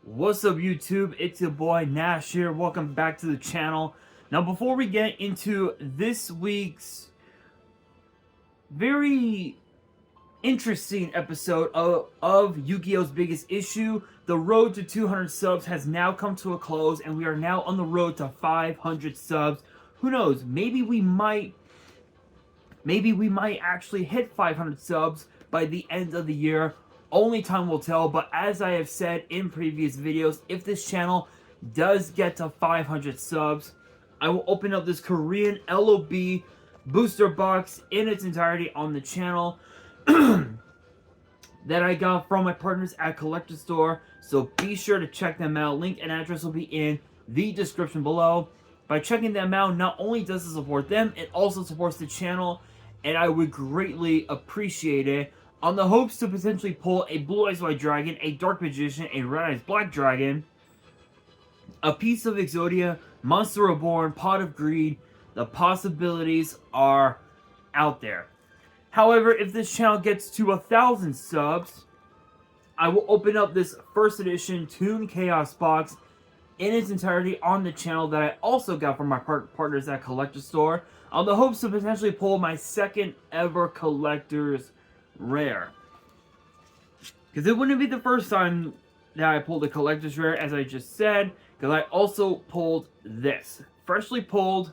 What's up, YouTube? It's your boy Nash here. Welcome back to the channel. Now, before we get into this week's very interesting episode of Yu-Gi-Oh's Biggest Issue, the road to 200 subs has now come to a close, and we are now on the road to 500 subs. Who knows? Maybe we might actually hit 500 subs by the end of the year. Only time will tell, but as I have said in previous videos, if this channel does get to 500 subs, I will open up this Korean LOB booster box in its entirety on the channel that I got from my partners at Collector Store. So be sure to check them out. Link and address will be in the description below. By checking them out, not only does it support them, it also supports the channel, and I would greatly appreciate it. On the hopes to potentially pull a Blue Eyes White Dragon, a Dark Magician, a Red Eyes Black Dragon, a piece of Exodia, Monster Reborn, Pot of Greed, the possibilities are out there. However, if this channel gets to 1,000 subs, I will open up this first edition Toon Chaos box in its entirety on the channel that I also got from my partners at Collector Store, on the hopes to potentially pull my second ever Collector's Rare. Because it wouldn't be the first time that I pulled a Collector's Rare, as I just said, because I also pulled this. Freshly pulled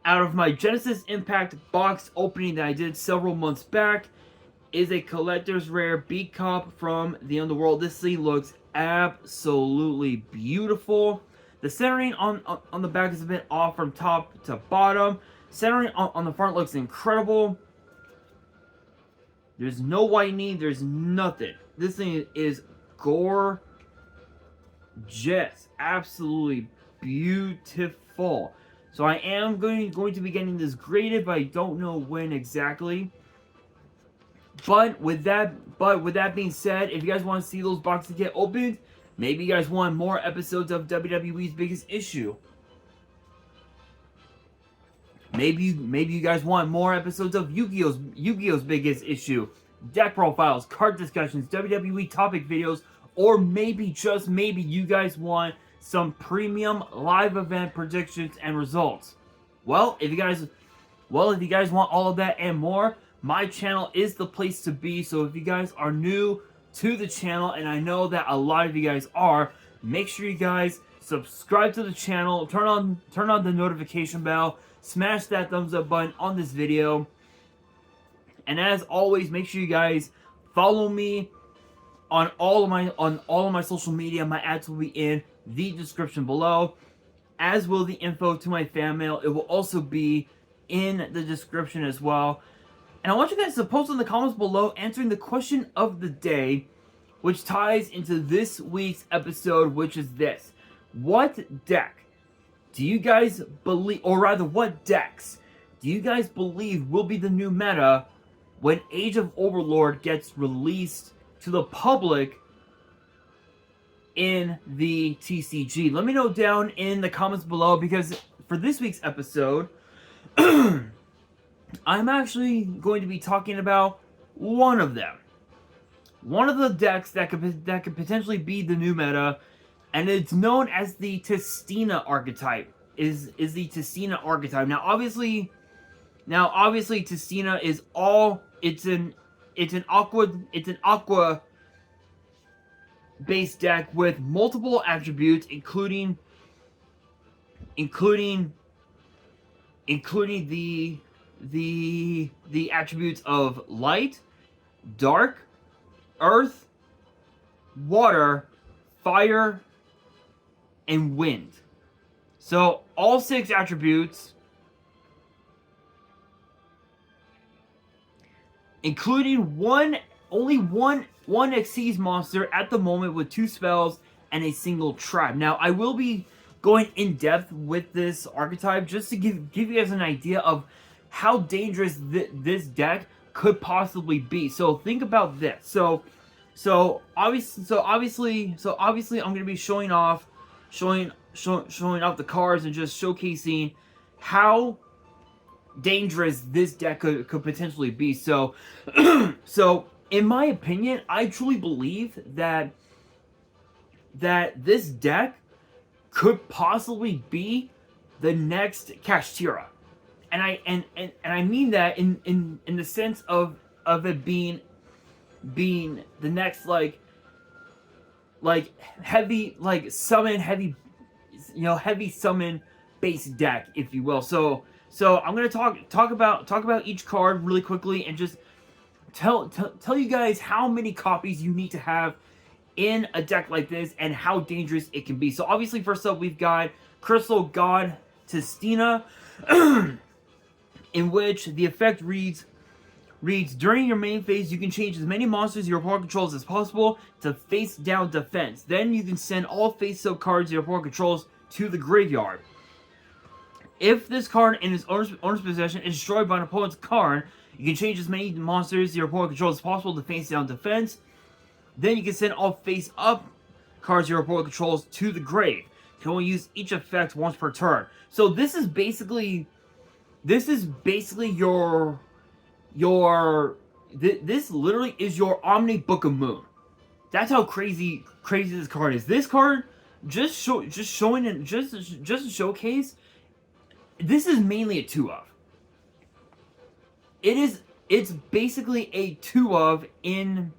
out of my Genesis Impact box opening that I did several months back is a Collector's Rare Beat Cop from the Underworld. This thing looks absolutely beautiful. The centering on the back is a bit off from top to bottom. Centering on the front looks incredible. There's no whitening. There's nothing. This thing is gorgeous. Absolutely beautiful. So I am going to be getting this graded, but I don't know when exactly. But with that being said, if you guys want to see those boxes get opened, maybe you guys want more episodes of WWE's Biggest Issue. Maybe you guys want more episodes of Yu-Gi-Oh's Biggest Issue, deck profiles, card discussions, WWE topic videos, or maybe, just maybe, you guys want some premium live event predictions and results. Well, if you guys want all of that and more, my channel is the place to be. So if you guys are new to the channel, and I know that a lot of you guys are, make sure you guys subscribe to the channel, turn on the notification bell, smash that thumbs up button on this video, and as always, make sure you guys follow me on all of my social media. My ads will be in the description below, as will the info to my fan mail. It will also be in the description as well. And I want you guys to post in the comments below answering the question of the day, which ties into this week's episode, which is this: what deck do you guys believe, or rather, what decks do you guys believe will be the new meta when Age of Overlord gets released to the public in the TCG? Let me know down in the comments below, because for this week's episode, I'm actually going to be talking about one of them. One of the decks that could potentially be the new meta, and it's known as the Tistina archetype. Is the Tistina archetype. Now obviously Tistina is it's an aqua based deck with multiple attributes, including the attributes of light, dark, earth, water, fire, and wind. So all 6 attributes, including only one Xyz monster at the moment with 2 spells and a single trap. Now I will be going in depth with this archetype just to give you guys an idea of how dangerous this deck could possibly be. So think about this. So obviously I'm going to be showing off the cards and just showcasing how dangerous this deck could potentially be. So in my opinion, I truly believe that that this deck could possibly be the next Kashtira. And I mean that in the sense of it being the next like heavy summon heavy, heavy summon base deck, if you will. So I'm gonna talk about each card really quickly and just tell you guys how many copies you need to have in a deck like this and how dangerous it can be. So obviously, first up, we've got Crystal God Tistina, in which the effect reads, during your main phase, you can change as many monsters your opponent controls as possible to face down defense. Then you can send all face-up cards your opponent controls to the graveyard. If this card in its owner's possession is destroyed by an opponent's card, you can change as many monsters your opponent controls as possible to face down defense. Then you can send all face-up cards your opponent controls to the grave. You can only use each effect once per turn. So this is basically this literally is your Omni Book of Moon. That's how crazy this card is. This card just to showcase. This is mainly a 2-of. It's basically a 2-of in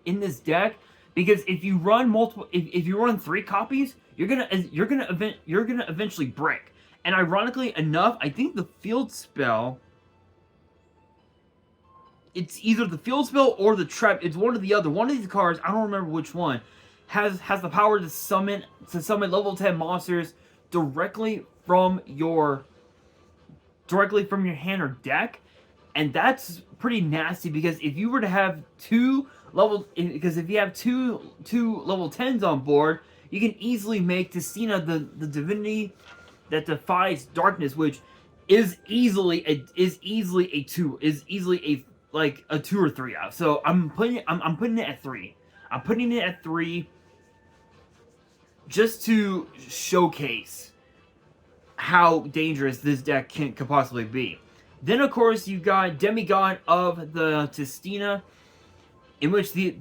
this deck, because if you run if you run 3 copies, you're gonna eventually break. And ironically enough, I think the field spell, it's either the field spell or the trap. It's one or the other. One of these cards, I don't remember which one, has the power to summon level 10 monsters directly from your hand or deck. And that's pretty nasty, because if you were to have if you have two level 10s on board, you can easily make Tistina the divinity that defies darkness, which is easily a 2 or 3 out. So I'm putting it at 3. I'm putting it at 3 just to showcase how dangerous this deck could possibly be. Then of course you got Demigod of the Tistina, in which the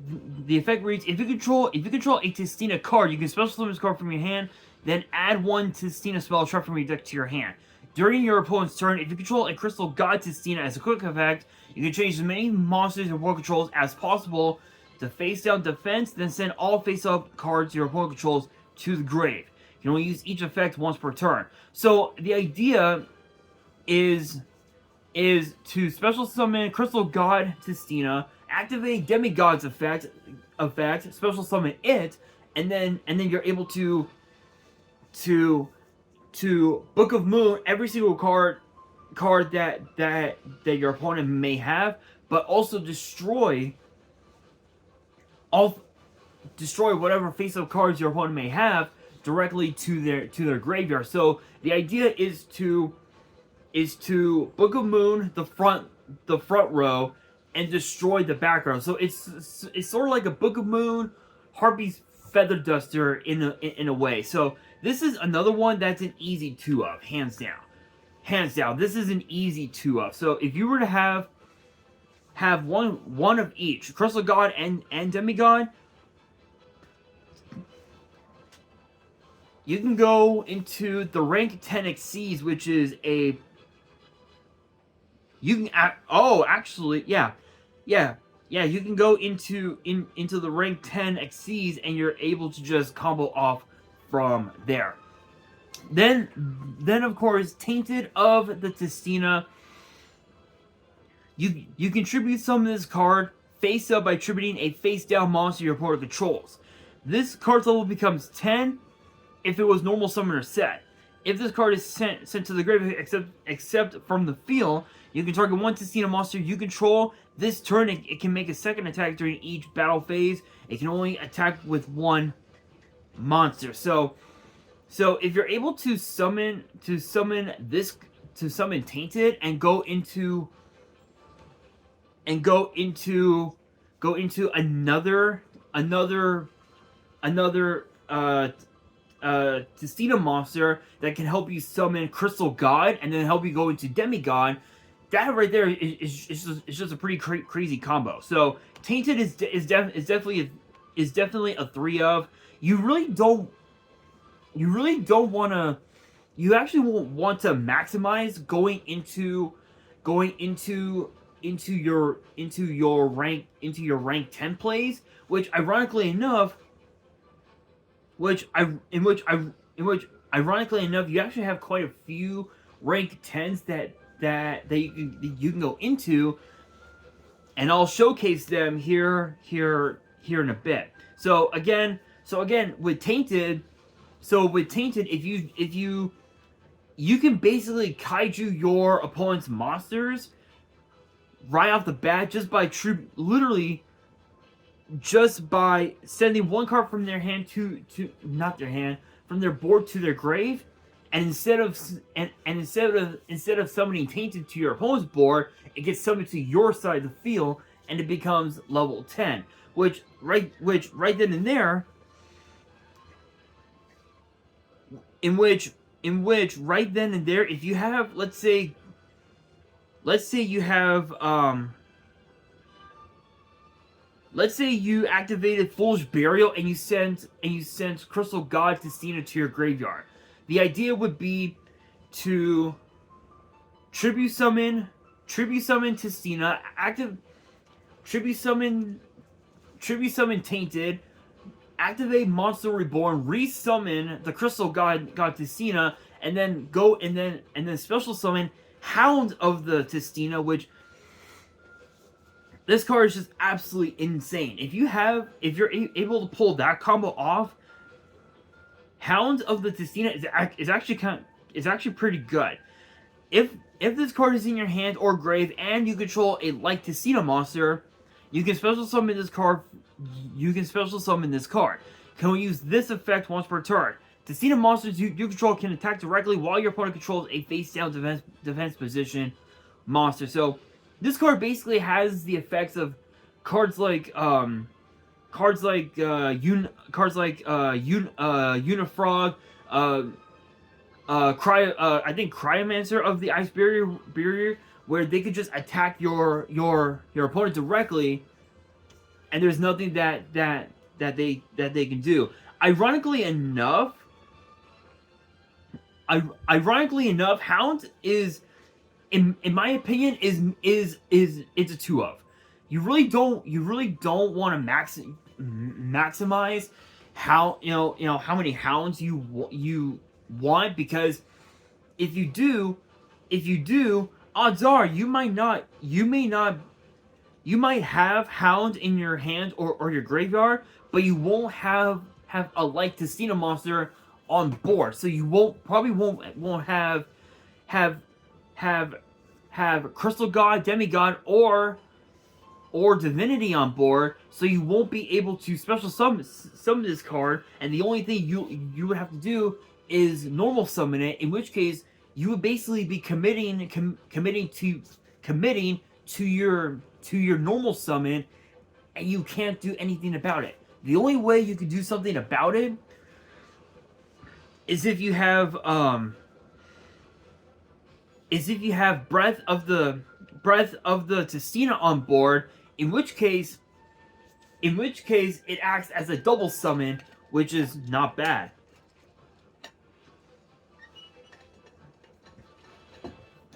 effect reads: if you control a Tistina card, you can special summon this card from your hand, then add 1 Tistina spell trap from your deck to your hand. During your opponent's turn, if you control a Crystal God Tistina as a quick effect, you can change as many monsters your opponent controls as possible to face down defense, then send all face-up cards your opponent controls to the grave. You can only use each effect once per turn. So the idea is to special summon Crystal God Tistina, activate Demigod's effect, special summon it, and then you're able to Book of Moon every single card that your opponent may have, but also destroy whatever face-up cards your opponent may have directly to their graveyard. So the idea is to Book of Moon the front row and destroy the background. So it's sort of like a Book of Moon, Harpy's Feather Duster in a way. So this is another one that's an easy 2-of, hands down. This is an easy 2-of. So if you were to have one of each, Crystal God and Demigod, you can go into the rank 10 Xyz, which is a... You can... you can go into the rank 10 Xyz, and you're able to just combo off from there. Then of course, Tainted of the Tistina. You contribute some of this card face up by attributing a face down monster your opponent controls. This card's level becomes 10 if it was normal summoner set. If this card is sent to the grave except from the field, you can target 1 Tistina monster you control. This turn, it can make a second attack during each battle phase. It can only attack with 1 monster. So if you're able to summon Tainted and go into another Tistina monster that can help you summon Crystal God and then help you go into Demigod, that right there is just a pretty crazy combo. So Tainted is definitely is definitely a 3 of. You really don't want to. You actually won't want to maximize going into your rank 10 plays, which ironically enough, you actually have quite a few rank 10s that you can go into, and I'll showcase them here in a bit. So again, with Tainted, if you can basically kaiju your opponent's monsters right off the bat literally just by sending one card from their hand from their board to their grave, and instead of summoning Tainted to your opponent's board, it gets summoned to your side of the field, and it becomes level 10. Which right then and there, in which right then and there, if you have, let's say you have let's say you activated Foolish Burial and you sent Crystal God Tistina to your graveyard. The idea would be to tribute summon Tistina, tribute summon Tainted, activate Monster Reborn, resummon the Crystal God Tistina, and then special summon Hound of the Tistina, which this card is just absolutely insane. If you're able to pull that combo off, Hound of the Tistina is actually pretty good. If this card is in your hand or grave and you control a like Tistina monster, you can special summon this card. Can we use this effect once per turn? Tistina monsters you control can attack directly while your opponent controls a face-down defense position monster. So this card basically has the effects of cards like Unifrog, I think Cryomancer of the Ice Barrier, where they could just attack your opponent directly, and there's nothing that they can do. Ironically enough, Hound is, in my opinion, is it's a 2 of. You really don't want to maximize how how many Hounds you want, because if you do, odds are you might have Hound in your hand or your graveyard, but you won't have a like Tistina monster on board, so you won't have Crystal God, Demigod, or Divinity on board, so you won't be able to special summon this card, and the only thing you would have to do is normal summon it, in which case you would basically be committing to your normal summon, and you can't do anything about it. The only way you can do something about it is if you have Breath of the Tistina on board, in which case it acts as a double summon, which is not bad.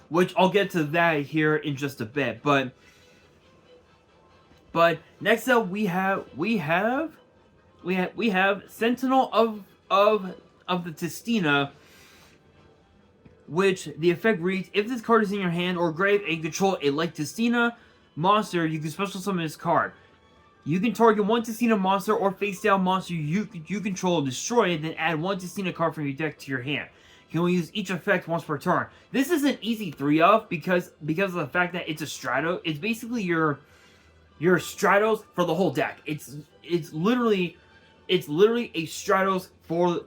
Which I'll get to that here in just a bit, but next up we have Sentinel of the Tistina, which the effect reads: if this card is in your hand or grave and you control a like Tistina monster, you can special summon this card. You can target one Tistina monster or face down monster you control and destroy it, then add one Tistina card from your deck to your hand. You can only use each effect once per turn. This is an easy 3 of because of the fact that it's a Strato. It's basically your Stratos for the whole deck. It's literally a Stratos for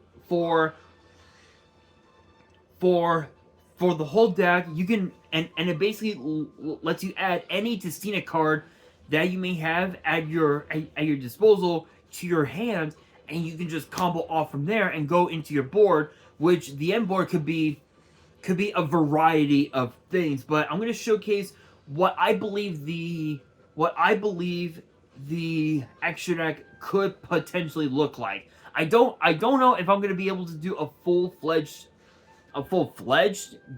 the whole deck. You can and it basically lets you add any Tistina card that you may have at your disposal to your hand, and you can just combo off from there and go into your board, which the end board could be a variety of things. But I'm going to showcase what I believe the extra deck could potentially look like. I don't know if I'm gonna be able to do a full-fledged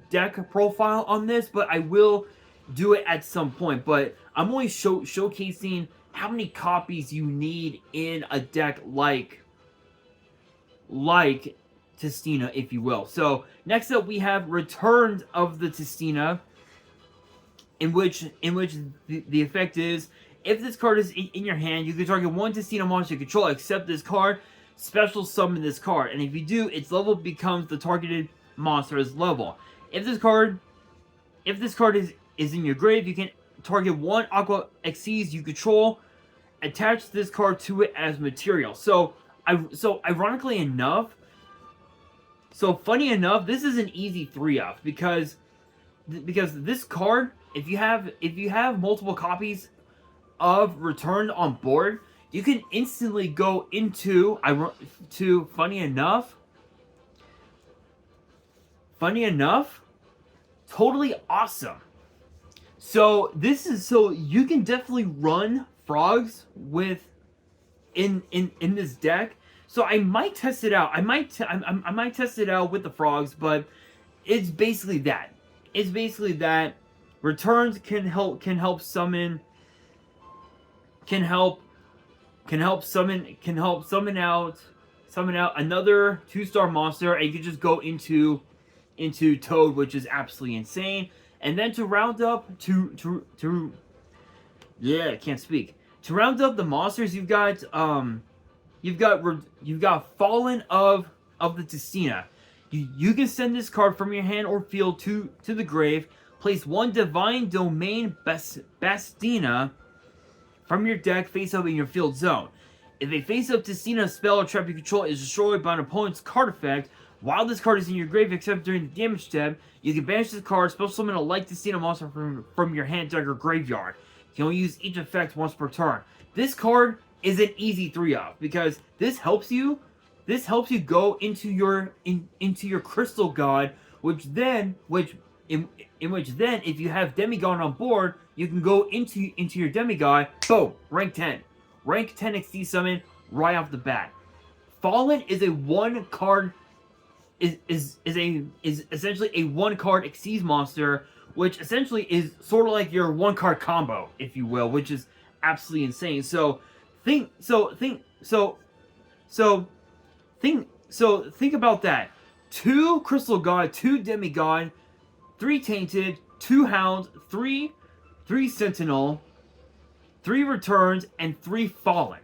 deck profile on this, but I will do it at some point. But I'm only showcasing how many copies you need in a deck like Tistina, if you will. So next up we have Returns of the Tistina, in which the effect is, if this card is in your hand, you can target one Tistina monster you control, except this card, special summon this card, and if you do, its level becomes the targeted monster's level. If this card is in your grave, you can target one Aqua Xyz you control, attach this card to it as material. So ironically enough, funny enough, this is an easy 3-up because this card, if you have multiple copies of Returned on board, you can instantly go into funny enough, totally awesome. So you can definitely run frogs in this deck. So I might test it out. I might test it out with the frogs, but it's basically that. Returns can help summon out another 2-star monster, and you can just go into Toad, which is absolutely insane. And then to round up to round up the monsters, you've got Fallen of the Tistina. You can send this card from your hand or field to the grave. Place one Divine Domain Bastina from your deck face up in your field zone. If a face up Tistina spell or trap you control is destroyed by an opponent's card effect, while this card is in your grave except during the damage step, you can banish this card, special summon a like Tistina monster from your hand, deck, or graveyard. You can only use each effect once per turn. This card is an easy 3-up because this helps you go into your Crystal God, which then if you have Demigod on board, you can go into your Demigod, boom, rank 10 XD summon right off the bat. Fallen is a one card is essentially a 1-card Xyz monster, which essentially is sort of like your 1-card combo, if you will, which is absolutely insane. So think about that. 2 Crystal God, 2 Demigod, 3 Tainted, 2 Hound, 3 Sentinel, 3 Returns, and 3 Fallen.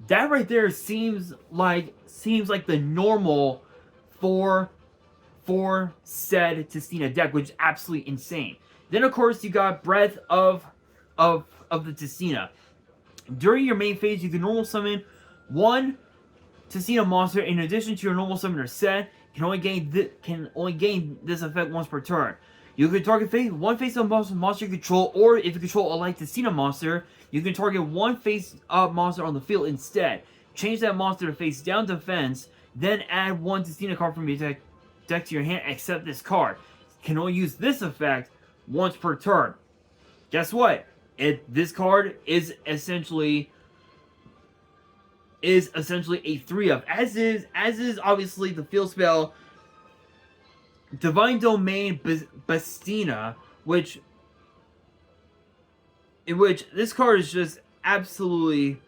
That right there seems like the normal for said Tistina deck, which is absolutely insane. Then of course you got Breath of the Tistina. During your main phase, you can normal summon 1 Tistina monster in addition to your normal summoner set. Can only gain this effect once per turn. You can target one face-up monster you control, or if you control a like Tistina monster, you can target one face-up monster on the field instead. Change that monster to face down defense, then add 1 Tistina card from your deck to your hand, except this card. Can only use this effect once per turn. Guess what? This card is essentially a 3-up, as is obviously the field spell Divine Domain Bastina, in which this card is just absolutely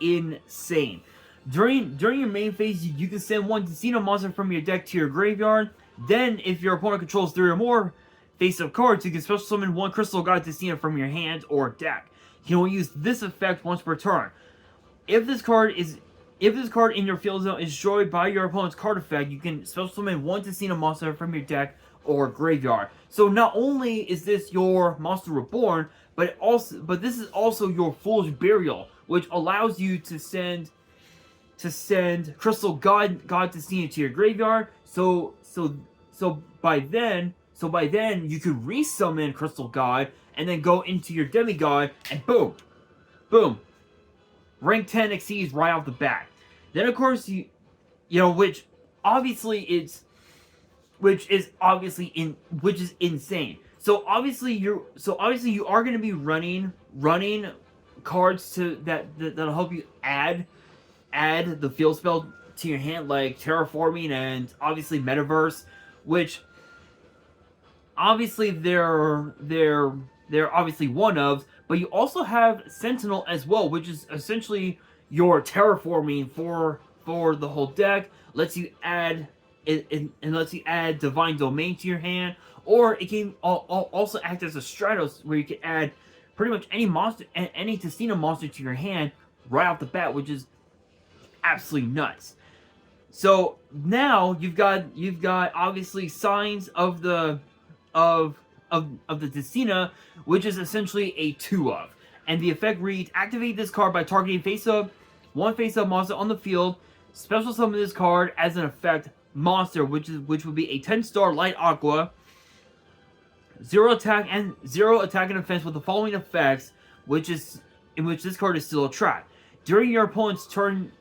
insane. During your main phase, you can send 1 Tistina monster from your deck to your graveyard. Then, if your opponent controls 3 or more face-up cards, you can special summon 1 Crystal God Tistina from your hand or deck. You can only use this effect once per turn. If this card in your field zone is destroyed by your opponent's card effect, you can special summon 1 Tistina monster from your deck or graveyard. So not only is this your Monster Reborn, but this is also your Foolish Burial, which allows you to send Crystal God Tistina to your graveyard. So by then you could resummon Crystal God and then go into your Demigod and boom, rank 10 Xyz right off the bat. Then of course which is insane. So So obviously you are going to be running cards that'll help you add the field spell to your hand, like terraforming and obviously metaverse, which obviously they're obviously one of, but you also have Sentinel as well, which is essentially your terraforming for the whole deck. Lets you add it lets you add Divine Domain to your hand, or it can also act as a Stratos, where you can add pretty much any monster, any Tistina monster to your hand right off the bat, which is absolutely nuts. So now you've got obviously signs of the Tistina, which is essentially a 2-of. And the effect reads: activate this card by targeting one face-up monster on the field. Special summon this card as an effect monster, which would be a 10-star light aqua. 0 attack and defense with the following effects, in which this card is still a trap. During your opponent's turn,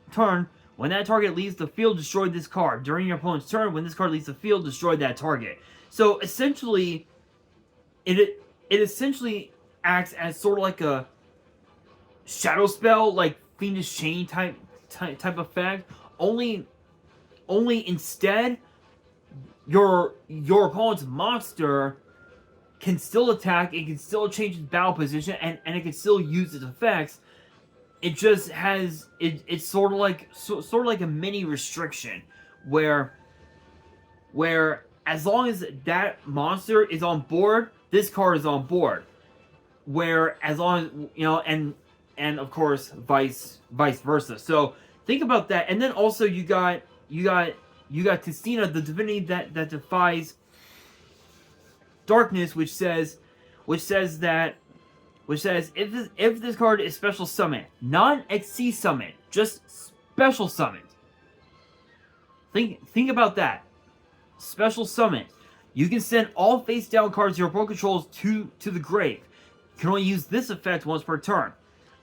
when that target leaves the field, destroy this card. During your opponent's turn, when this card leaves the field, destroy that target. So essentially, it essentially acts as sort of like a shadow spell, like Fiendish Chain type effect. Only instead, your opponent's monster can still attack. It can still change its battle position, and it can still use its effects. It just has it's sort of like a mini restriction where as long as that monster is on board, this card is on board. Where as long as and of course vice versa. So think about that. And then also you got Tistina, the divinity that defies darkness, which says if this card is special summon, not XC summon, just special summon. Think about that. Special summon. You can send all face down cards your opponent controls to the grave. You can only use this effect once per turn.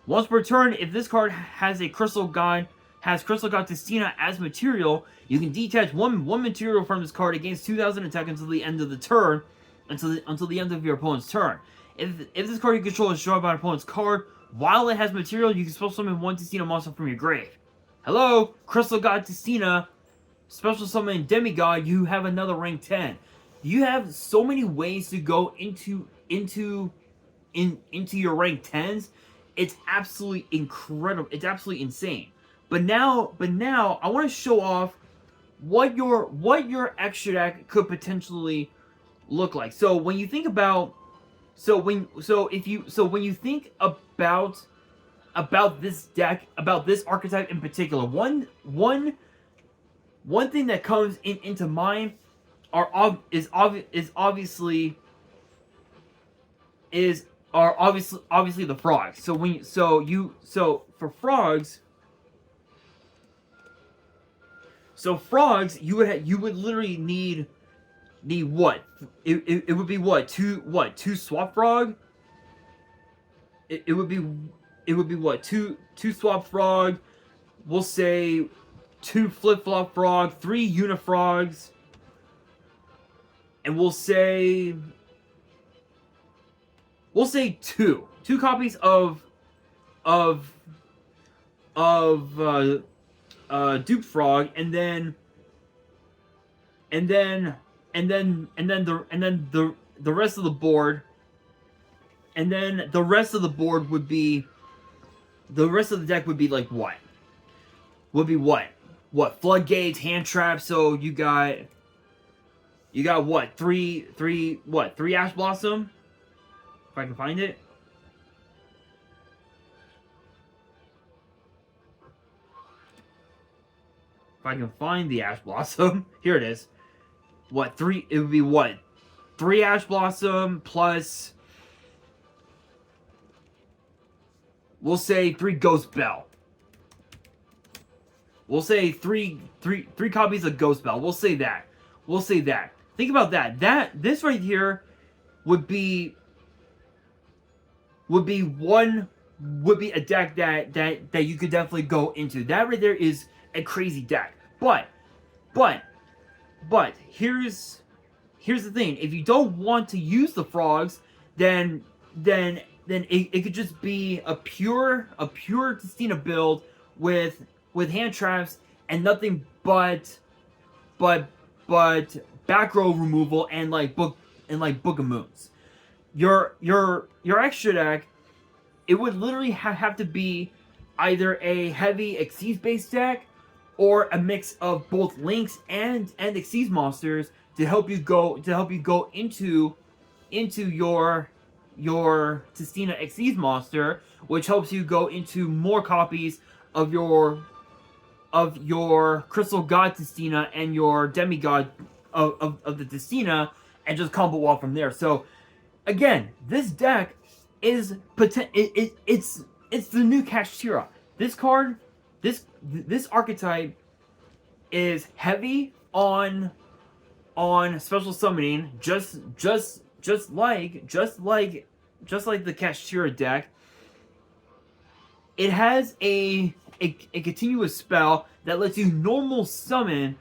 Once per turn, if this card has Crystal God Tistina as material, you can detach one material from this card against 2,000 attack until the end of the turn, until the end of your opponent's turn. If this card you control is destroyed by an opponent's card while it has material, you can special summon one Tistina monster from your grave. Hello, Crystal God Tistina, special summon Demigod. You have another rank 10. You have so many ways to go into your rank 10s. It's absolutely incredible. It's absolutely insane. But now I want to show off what your extra deck could potentially look like. So when you think about when you think about this deck, about this archetype in particular, one thing that comes into mind is obviously the frogs. For frogs. So frogs, you would literally need what? It would be what? Two swap frog? It would be what? Two swap frog, we'll say 2 flip-flop frog, 3 unifrogs, and we'll say 2 copies of Dupe Frog, and then the rest of the board, and then the rest of the board would be, the rest of the deck would be like what? Would be what? Floodgates, hand traps. So you got what? Three Ash Blossom, if I can find it. If I can find the Ash Blossom. Here it is. What, 3? It would be what? 3 Ash Blossom plus, we'll say 3 Ghost Bell. We'll say three copies of Ghost Bell. We'll say that. Think about that. This right here would be a deck that you could definitely go into. That right there is a crazy deck. But here's here's the thing: if you don't want to use the frogs, then it could just be a pure Tistina build with hand traps and nothing but back row removal and book of moons. Your extra deck, it would literally have to be either a heavy Xyz based deck or a mix of both Links and Xyz monsters to help you go into your Tistina Xyz monster, which helps you go into more copies of your Crystal God Tistina and your Demigod of the Tistina, and just combo wall from there. So again, this deck is it's the new Kashtira. This card, this archetype is heavy on special summoning, just like the Kashtira deck. It has a continuous spell that lets you normal summon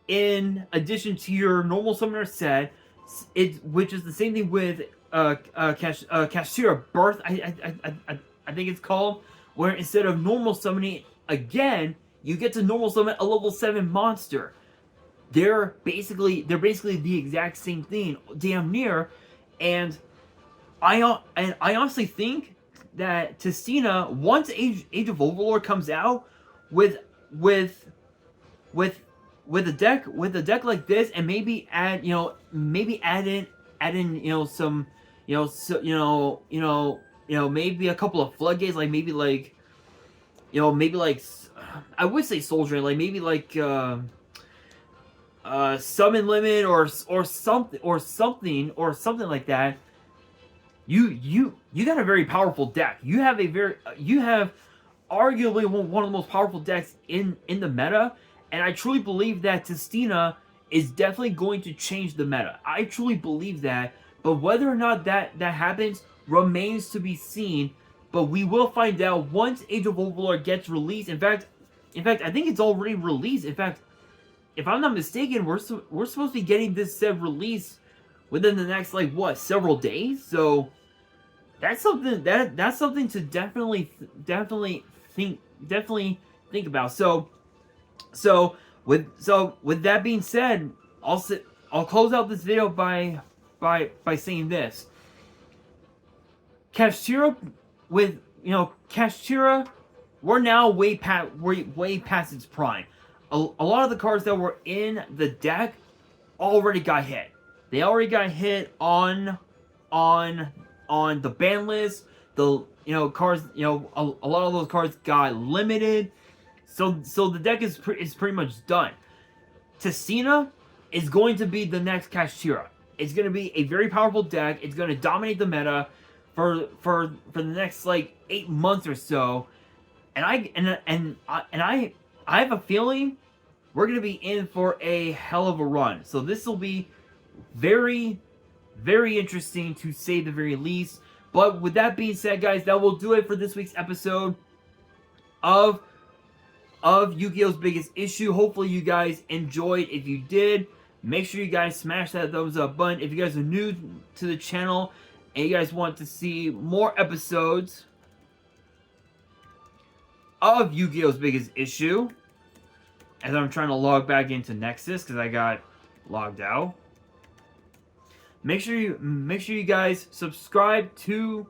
in addition to your normal summoner set, which is the same thing with Kashtira Birth, I think it's called, where instead of normal summoning again, you get to normal summon a level 7 monster. They're basically the exact same thing, damn near, and I honestly think that Tistina, once Age of Overlord comes out with a deck like this, and maybe add in some maybe a couple of floodgates, I would say Soldier, maybe summon limit or something like that. You got a very powerful deck. You have arguably one of the most powerful decks in the meta, and I truly believe that Tistina is definitely going to change the meta. I truly believe that, but whether or not that happens remains to be seen. But we will find out once Age of Overlord gets released. In fact, I think it's already released. In fact, if I'm not mistaken, we're supposed to be getting this set released within the next several days. So that's something to definitely think about. So with that being said, I'll close out this video by saying this. Kashtira, Kashtira, we're now way past its prime. A lot of the cards that were in the deck already got hit. They already got hit on the ban list. The cards, a lot of those cards got limited. So the deck is pretty much done. Tistina is going to be the next Kashtira. It's going to be a very powerful deck. It's going to dominate the meta for the next 8 months or so. And I have a feeling we're going to be in for a hell of a run. So this will be very, very interesting, to say the very least. But with that being said, guys, that will do it for this week's episode of Yu-Gi-Oh's Biggest Issue. Hopefully you guys enjoyed. If you did, make sure you guys smash that thumbs up button. If you guys are new to the channel and you guys want to see more episodes of Yu-Gi-Oh's Biggest Issue, as I'm trying to log back into Nexus because I got logged out, make sure you guys subscribe to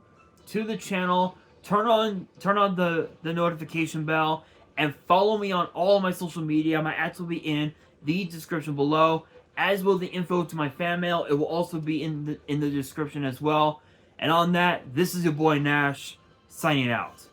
the channel, turn on the notification bell, and follow me on all of my social media. My ads will be in the description below, as will the info to my fan mail. It will also be in the description as well. And on that, this is your boy Nash, signing out.